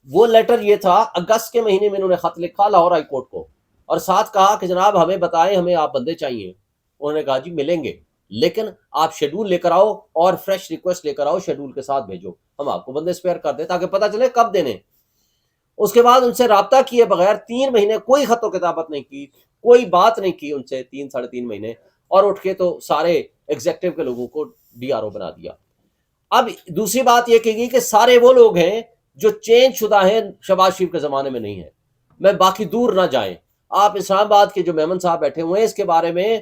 وہ لیٹر یہ تھا، اگست کے مہینے میں انہوں نے خط لکھا لاہور ہائی کورٹ کو، اور ساتھ کہا کہ جناب ہمیں بتائیں، ہمیں آپ بندے چاہیے۔ انہوں نے کہا جی ملیں گے، لیکن آپ شیڈول لے کر آؤ اور فریش ریکویسٹ لے کر آؤ، شیڈول کے ساتھ بھیجو، ہم آپ کو بندے اسپیئر کر دیں تاکہ پتہ چلے کب دینے۔ اس کے بعد ان سے رابطہ کیے بغیر 3 مہینے کوئی خط و کتابت نہیں کی، کوئی بات نہیں کی ان سے 3 ساڑھے 3 مہینے، اور اٹھ کے تو سارے ایگزیکٹو کے لوگوں کو ڈی آر او بنا دیا۔ اب دوسری بات یہ کہ گئی کہ سارے وہ لوگ ہیں جو چینج شدہ ہیں، شہباز شریف کے زمانے میں نہیں ہے۔ میں باقی دور نہ جائیں، آپ اسلام آباد کے جو میمن صاحب بیٹھے ہوئے ہیں، اس کے بارے میں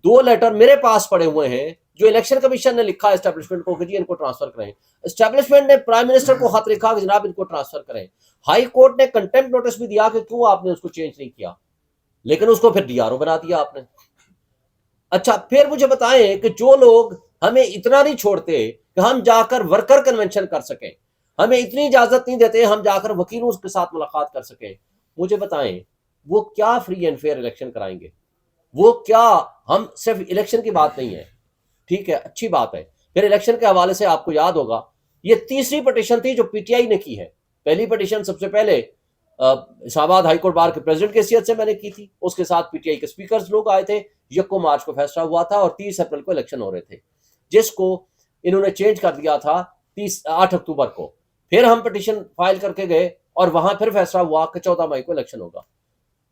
2 لیٹر میرے پاس پڑے ہوئے ہیں جو الیکشن کمیشن نے لکھا اسٹیبلشمنٹ کو کہ جی ان کو ٹرانسفر کریں۔ اسٹیبلشمنٹ نے پرائم منسٹر کو خط لکھا کہ جناب ان کو ٹرانسفر کریں۔ ہائی کورٹ نے کنٹمپٹ نوٹس بھی دیا کہ کیوں آپ نے اس کو چینج نہیں کیا، لیکن اس کو پھر ڈی آر او بنا دیا آپ نے۔ اچھا پھر مجھے بتائیں کہ جو لوگ ہمیں اتنا نہیں چھوڑتے کہ ہم جا کر ورکر کنونشن کر سکیں، ہمیں اتنی اجازت نہیں دیتے ہم جا کر وکیلوں کے ساتھ ملاقات کر سکیں، مجھے بتائیں وہ کیا فری اینڈ فیئر الیکشن کرائیں گے؟ وہ کیا؟ ہم صرف الیکشن کی بات نہیں ہے، ٹھیک ہے اچھی بات ہے، پھر الیکشن کے حوالے سے آپ کو یاد ہوگا یہ تیسری پٹیشن تھی جو پی ٹی آئی نے کی ہے۔ پہلی پٹیشن سب سے پہلے اسلام آباد ہائی کورٹ بار کے پریزیڈنٹ کی حیثیت سے میں نے کی تھی، اس کے ساتھ پی ٹی آئی کے اسپیکرز لوگ آئے تھے، 1 مارچ کو فیصلہ ہوا تھا اور 30 اپریل کو الیکشن ہو رہے تھے، جس کو انہوں نے چینج کر دیا تھا 8 اکتوبر کو۔ پھر ہم پٹیشن فائل کر کے گئے اور وہاں پھر فیصلہ ہوا کہ 14 مئی کو الیکشن ہوگا،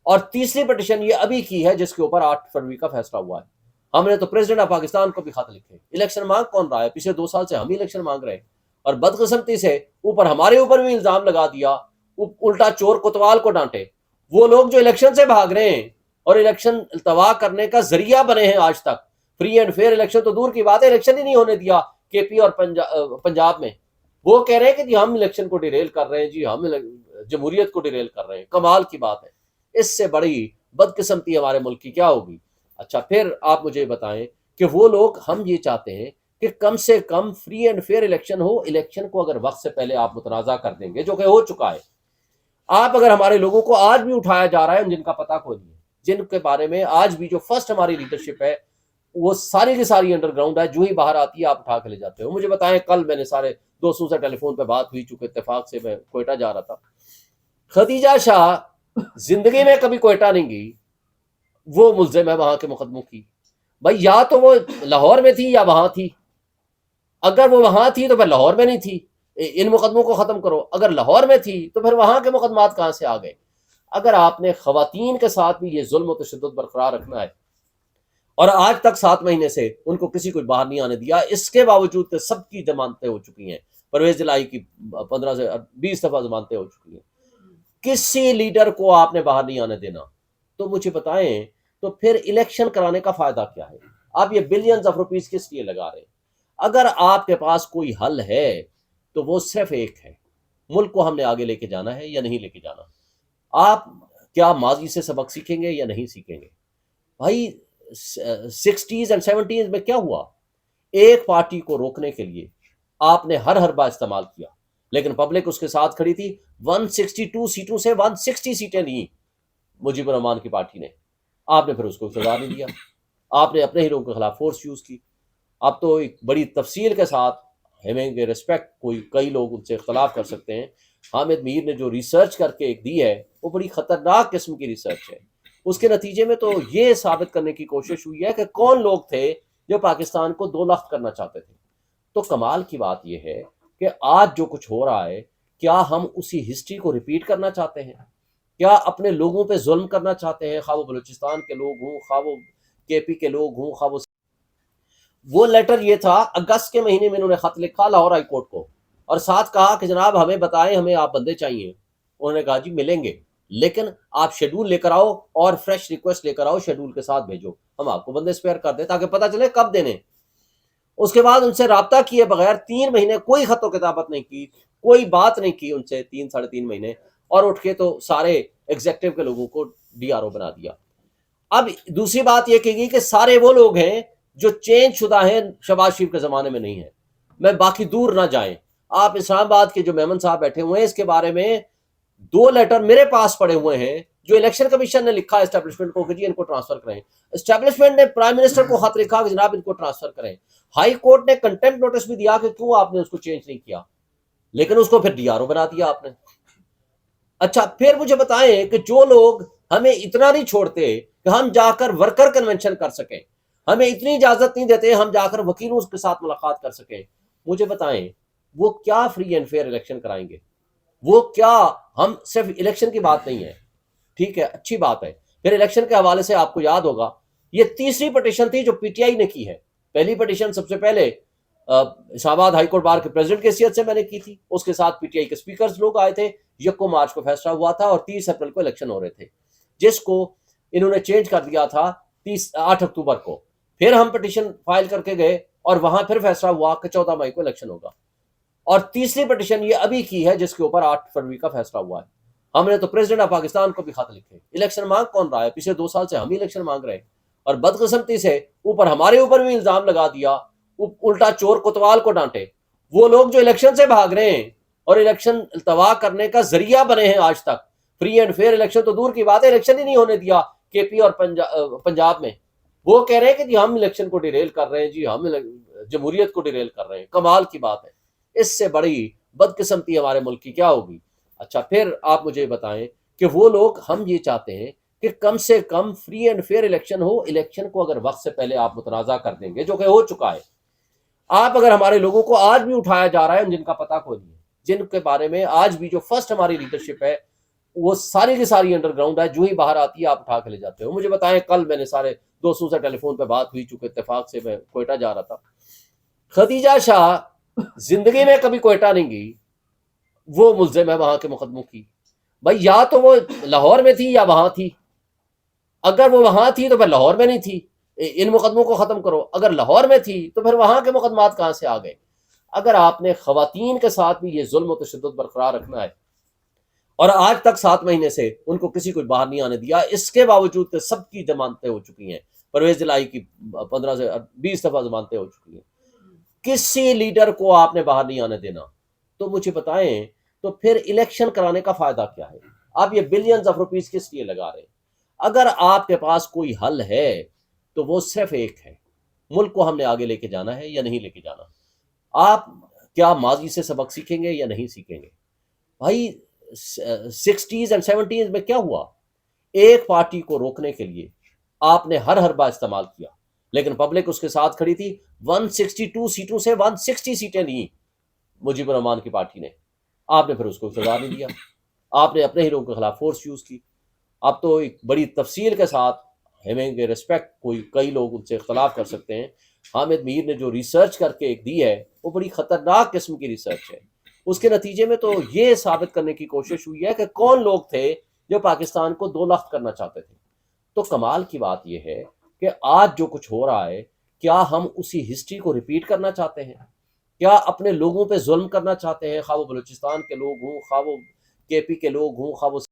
اور تیسری پٹیشن یہ ابھی کی ہے جس کے اوپر 8 فروری کا فیصلہ ہوا ہے۔ ہم نے تو پریزیڈنٹ آف پاکستان کو بھی خط لکھے، الیکشن مانگ کون رہا ہے؟ پچھلے 2 سال سے ہم ہی الیکشن مانگ رہے ہیں، اور بدقسمتی سے اوپر ہمارے اوپر بھی الزام لگا دیا، الٹا چور کوتوال کو ڈانٹے۔ وہ لوگ جو الیکشن سے بھاگ رہے ہیں اور الیکشن التوا کرنے کا ذریعہ بنے ہیں آج تک، فری اینڈ فیئر الیکشن تو دور کی بات ہے، الیکشن ہی نہیں ہونے دیا کے پی اور پنجاب میں، وہ کہہ رہے ہیں کہ جی ہم الیکشن کو ڈیریل کر رہے ہیں، جی ہم جمہوریت کو ڈیریل کر رہے ہیں۔ کمال کی بات ہے، اس سے بڑی بدقسمتی ہمارے ملک کی کیا ہوگی؟ اچھا پھر آپ مجھے بتائیں کہ وہ لوگ، ہم یہ چاہتے ہیں کہ کم سے کم فری اینڈ فیئر الیکشن ہو، الیکشن کو اگر وقت سے پہلے آپ متنازع کر دیں گے جو کہ ہو چکا ہے، آپ اگر ہمارے لوگوں کو آج بھی اٹھایا جا رہا ہے جن کا پتہ کوئی نہیں ہے، جن کے بارے میں آج بھی جو فرسٹ ہماری لیڈرشپ ہے وہ ساری کی ساری انڈر گراؤنڈ ہے، جو ہی باہر آتی ہے آپ اٹھا کے لے جاتے ہو۔ مجھے بتائیں، کل میں نے سارے دوستوں سے ٹیلی فون پہ بات ہوئی، چونکہ اتفاق سے میں کوئٹہ جا رہا تھا، خدیجہ شاہ زندگی میں کبھی کوئٹہ نہیں گئی، وہ ملزم ہے وہاں کے مقدموں کی۔ بھائی یا تو وہ لاہور میں تھی یا وہاں تھی، اگر وہ وہاں تھی تو پھر لاہور میں نہیں تھی، ان مقدموں کو ختم کرو، اگر لاہور میں تھی تو پھر وہاں کے مقدمات کہاں سے آ گئے؟ اگر آپ نے خواتین کے ساتھ بھی یہ ظلم و تشدد برقرار رکھنا ہے، اور آج تک 7 مہینے سے ان کو کسی کو باہر نہیں آنے دیا، اس کے باوجود کہ سب کی ضمانتیں ہو چکی ہیں، پرویز الہی کی 15 سے 20 دفعہ ضمانتیں ہو چکی ہیں، کسی لیڈر کو آپ نے باہر نہیں آنے دینا، تو مجھے بتائیں تو پھر الیکشن کرانے کا فائدہ کیا ہے؟ آپ یہ بلینز آف روپیز کس لیے لگا رہے ہیں؟ اگر آپ کے پاس کوئی حل ہے تو وہ صرف ایک ہے، ملک کو ہم نے آگے لے کے جانا ہے یا نہیں لے کے جانا۔ آپ کیا ماضی سے سبق سیکھیں گے یا نہیں سیکھیں گے؟ بھائی 60s اینڈ 70s میں کیا ہوا؟ ایک پارٹی کو روکنے کے لیے آپ نے ہر حربہ استعمال کیا، لیکن پبلک اس کے ساتھ کھڑی تھی، 162 سیٹوں سے 160 سیٹیں لیں مجیب الرحمان کی پارٹی نے، آپ نے پھر اس کو اقتدار نہیں دیا، آپ نے اپنے ہی لوگوں کے خلاف فورس یوز کی۔ اب تو ایک بڑی تفصیل کے ساتھ ہمیں ریسپیکٹ، کئی لوگ ان سے اختلاف کر سکتے ہیں، حامد میر نے جو ریسرچ کر کے ایک دی ہے وہ بڑی خطرناک قسم کی ریسرچ ہے، اس کے نتیجے میں تو یہ ثابت کرنے کی کوشش ہوئی ہے کہ کون لوگ تھے جو پاکستان کو 2 لخت کرنا چاہتے تھے۔ تو کمال کی بات یہ ہے کہ آج جو کچھ ہو رہا ہے، کیا ہم اسی ہسٹری کو ریپیٹ کرنا چاہتے ہیں؟ کیا اپنے لوگوں پہ ظلم کرنا چاہتے ہیں، خواہ وہ بلوچستان کے لوگ ہوں، خواہ وہ کے پی کے لوگ ہوں، خواہ وہ لیٹر یہ تھا، اگست کے مہینے میں انہوں نے خط لکھا لاہور ہائی کورٹ کو، اور ساتھ کہا کہ جناب ہمیں بتائیں، ہمیں آپ بندے چاہیے۔ انہوں نے کہا جی ملیں گے، لیکن آپ شیڈول لے کر آؤ اور فریش ریکویسٹ لے کر آؤ، شیڈول کے ساتھ بھیجو، ہم آپ کو بندے اسپیئر کر دیں تاکہ پتہ چلے کب دینے۔ اس کے بعد ان سے رابطہ کیے بغیر 3 مہینے کوئی خط و کتابت نہیں کی، کوئی بات نہیں کی ان سے 3 ساڑھے 3 مہینے، اور اٹھ کے تو سارے ایگزیکٹو کے لوگوں کو ڈی آر او بنا دیا۔ اب دوسری بات یہ کہ گئی کہ سارے وہ لوگ ہیں جو چینج شدہ ہیں، شہباز شریف کے زمانے میں نہیں ہے۔ میں باقی دور نہ جائیں، آپ اسلام آباد کے جو میمن صاحب بیٹھے ہوئے ہیں، اس کے بارے میں 2 لیٹر میرے پاس پڑے ہوئے ہیں جو الیکشن کمیشن نے لکھا اسٹیبلشمنٹ کو کہ جی ان کو ٹرانسفر کریں۔ اسٹیبلشمنٹ نے پرائم منسٹر کو خط لکھا کہ جناب ان کو ٹرانسفر کریں۔ ہائی کورٹ نے کنٹمپٹ نوٹس بھی دیا کہ کیوں آپ نے اس کو چینج نہیں کیا، لیکن اس کو پھر ڈی آر او بنا دیا آپ نے۔ اچھا پھر مجھے بتائیں کہ جو لوگ ہمیں اتنا نہیں چھوڑتے کہ ہم جا کر ورکر کنونشن کر سکیں، ہمیں اتنی اجازت نہیں دیتے ہم جا کر وکیلوں کے ساتھ ملاقات کر سکیں، مجھے بتائیں وہ کیا فری اینڈ فیئر الیکشن کرائیں گے؟ وہ کیا؟ ہم صرف الیکشن کی بات نہیں ہے، ٹھیک ہے اچھی بات ہے، پھر الیکشن کے حوالے سے آپ کو یاد ہوگا یہ تیسری پٹیشن تھی جو پی ٹی آئی نے کی ہے۔ پہلی پٹیشن سب سے پہلے اسلام آباد ہائی کورٹ بار کے پریزیڈنٹ کی حیثیت سے میں نے کی تھی، اس کے ساتھ پی ٹی آئی کے اسپیکرز لوگ آئے تھے، 1 مارچ کو فیصلہ ہوا تھا اور 30 اپریل کو الیکشن ہو رہے تھے، جس کو انہوں نے چینج کر دیا تھا 8 اکتوبر کو۔ پھر ہم پٹیشن فائل کر کے گئے اور وہاں پھر فیصلہ ہوا کہ 14 مئی کو الیکشن ہوگا، اور تیسری پٹیشن یہ ابھی کی ہے جس کے اوپر 8 فروری کا فیصلہ ہوا ہے۔ ہم نے تو پریزیڈنٹ آف پاکستان کو بھی خط لکھے، الیکشن مانگ کون رہا ہے؟ پچھلے 2 سال سے ہم ہی الیکشن مانگ رہے ہیں، اور بدقسمتی سے اوپر ہمارے اوپر بھی الزام لگا دیا، الٹا چور کوتوال کو ڈانٹے۔ وہ لوگ جو الیکشن سے بھاگ رہے ہیں اور الیکشن التوا کرنے کا ذریعہ بنے ہیں آج تک، فری اینڈ فیئر الیکشن تو دور کی بات ہے، الیکشن ہی نہیں ہونے دیا کے پی اور پنجاب میں، وہ کہہ رہے ہیں کہ جی ہم الیکشن کو ڈیریل کر رہے ہیں، جی ہم جمہوریت کو ڈیریل کر رہے ہیں۔ کمال کی بات ہے، اس سے بڑی بدقسمتی ہمارے ملک کی کیا ہوگی؟ اچھا پھر آپ مجھے بتائیں کہ وہ لوگ، ہم یہ چاہتے ہیں کہ کم سے کم فری اینڈ فیئر الیکشن ہو، الیکشن کو اگر وقت سے پہلے آپ متنازع کر دیں گے جو کہ ہو چکا ہے، آپ اگر ہمارے لوگوں کو آج بھی اٹھایا جا رہا ہے جن کا پتہ کوئی نہیں ہے، جن کے بارے میں آج بھی جو فرسٹ ہماری لیڈرشپ ہے وہ ساری کی ساری انڈر گراؤنڈ ہے، جو ہی باہر آتی ہے آپ اٹھا کے لے جاتے ہو۔ مجھے بتائیں، کل میں نے سارے دوستوں سے ٹیلی فون پہ بات ہوئی، چونکہ اتفاق سے میں کوئٹہ جا رہا تھا، خدیجہ شاہ زندگی میں کبھی کوئٹہ نہیں گئی، وہ ملزم ہے وہاں کے مقدموں کی۔ بھائی یا تو وہ لاہور میں تھی یا وہاں تھی، اگر وہ وہاں تھی تو پھر لاہور میں نہیں تھی، ان مقدموں کو ختم کرو، اگر لاہور میں تھی تو پھر وہاں کے مقدمات کہاں سے آ گئے؟ اگر آپ نے خواتین کے ساتھ بھی یہ ظلم و تشدد برقرار رکھنا ہے، اور آج تک 7 مہینے سے ان کو کسی کو باہر نہیں آنے دیا، اس کے باوجود کہ سب کی ضمانتیں ہو چکی ہیں، پرویز الہی کی 15 سے 20 دفعہ ضمانتیں ہو چکی ہیں، کسی لیڈر کو آپ نے باہر نہیں آنے دینا، تو مجھے بتائیں تو پھر الیکشن کرانے کا فائدہ کیا ہے؟ آپ یہ بلینز آف روپیز کس لیے لگا رہے ہیں؟ اگر آپ کے پاس کوئی حل ہے تو وہ صرف ایک ہے، ملک کو ہم نے آگے لے کے جانا ہے یا نہیں لے کے جانا۔ آپ کیا ماضی سے سبق سیکھیں گے یا نہیں سیکھیں گے؟ بھائی 60s اینڈ 70s میں کیا ہوا؟ ایک پارٹی کو روکنے کے لیے آپ نے ہر حربہ استعمال کیا، لیکن پبلک اس کے ساتھ کھڑی تھی، 162 سیٹوں سے 160 سیٹیں لیں مجیب الرحمان کی پارٹی نے، آپ نے پھر اس کو اقتدار نہیں دیا، آپ نے اپنے ہی لوگوں کے خلاف فورس یوز کی۔ اب تو ایک بڑی تفصیل کے ساتھ ہیونگ ریسپیکٹ، کئی لوگ ان سے اختلاف کر سکتے ہیں، حامد میر نے جو ریسرچ کر کے ایک دی ہے وہ بڑی خطرناک قسم کی ریسرچ ہے، اس کے نتیجے میں تو یہ ثابت کرنے کی کوشش ہوئی ہے کہ کون لوگ تھے جو پاکستان کو 2 لخت کرنا چاہتے تھے۔ تو کمال کی بات یہ ہے کہ آج جو کچھ ہو رہا ہے، کیا ہم اسی ہسٹری کو ریپیٹ کرنا چاہتے ہیں؟ کیا اپنے لوگوں پہ ظلم کرنا چاہتے ہیں، خواہ وہ بلوچستان کے لوگ ہوں، خواہ وہ کے پی کے لوگ ہوں، خواہ وہ